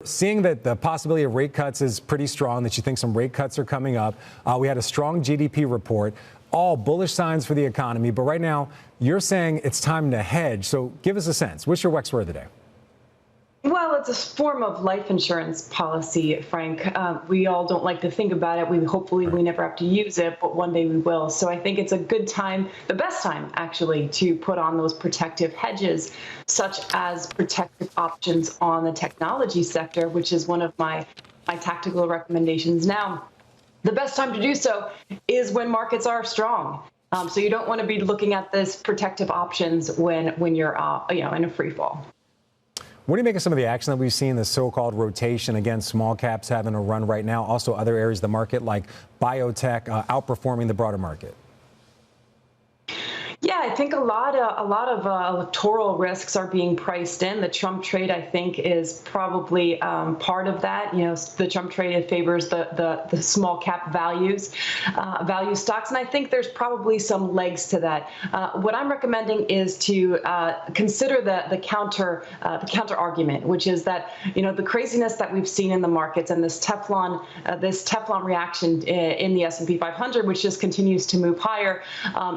seeing that the possibility of rate cuts is pretty strong, that you think some rate cuts are coming up. We had a strong GDP report, all bullish signs for the economy. But right now, you're saying it's time to hedge. So give us a sense. What's your Wex word today? Well, it's a form of life insurance policy, Frank. We all don't like to think about it. Hopefully we never have to use it, but one day we will. So I think it's a good time, the best time actually, to put on those protective hedges, such as protective options on the technology sector, which is one of my tactical recommendations. Now, the best time to do so is when markets are strong. So you don't want to be looking at this protective options when you're in a free fall. What do you make of some of the action that we've seen, the so-called rotation? Again, small caps having a run right now. Also, other areas of the market like biotech outperforming the broader market. Yeah, I think a lot of electoral risks are being priced in. The Trump trade, I think, is probably part of that. You know, the Trump trade favors the small cap value stocks, and I think there's probably some legs to that. What I'm recommending is to consider the counter argument, which is that the craziness that we've seen in the markets and this Teflon reaction in the S&P 500, which just continues to move higher,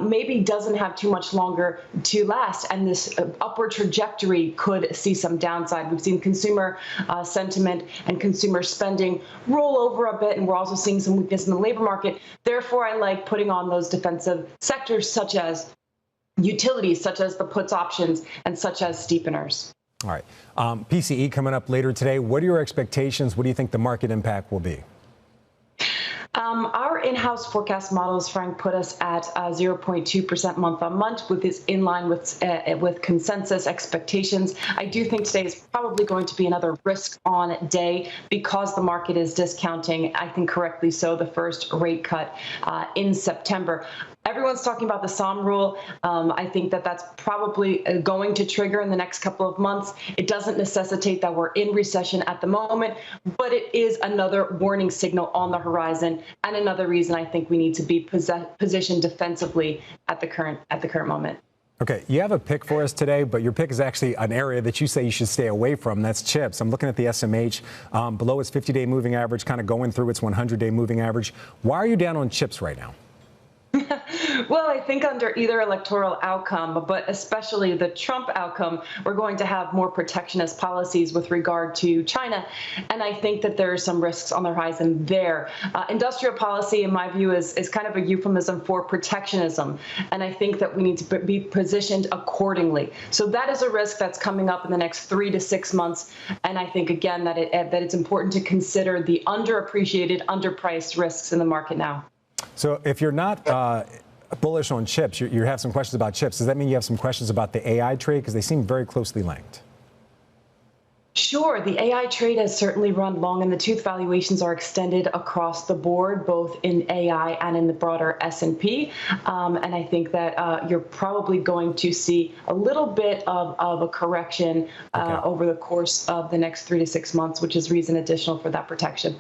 maybe doesn't have too much longer to last, and this upward trajectory could see some downside. We've seen consumer sentiment and consumer spending roll over a bit, and we're also seeing some weakness in the labor market. Therefore, I like putting on those defensive sectors such as utilities, such as the puts options, and such as steepeners. All right. PCE coming up later today. What are your expectations? What do you think the market impact will be? Our in-house forecast models, Frank, put us at 0.2% month on month, which is in line with consensus expectations. I do think today is probably going to be another risk-on day because the market is discounting, I think correctly so, the first rate cut in September. Everyone's talking about the SOM rule. I think that that's probably going to trigger in the next couple of months. It doesn't necessitate that we're in recession at the moment, but it is another warning signal on the horizon and another reason I think we need to be positioned defensively at the current moment. Okay, you have a pick for us today, but your pick is actually an area that you say you should stay away from. That's chips. I'm looking at the SMH below its 50-day moving average, kind of going through its 100-day moving average. Why are you down on chips right now? Well, I think under either electoral outcome, but especially the Trump outcome, we're going to have more protectionist policies with regard to China. And I think that there are some risks on the horizon there. Industrial policy, in my view, is kind of a euphemism for protectionism. And I think that we need to be positioned accordingly. So that is a risk that's coming up in the next 3 to 6 months. And I think, again, that it's important to consider the underappreciated, underpriced risks in the market now. So if you're not bullish on chips, you have some questions about chips. Does that mean you have some questions about the AI trade? Because they seem very closely linked. Sure. The AI trade has certainly run long, and the tooth valuations are extended across the board, both in AI and in the broader S&P. And I think that you're probably going to see a little bit of a correction over the course of the next 3 to 6 months, which is reason additional for that protection.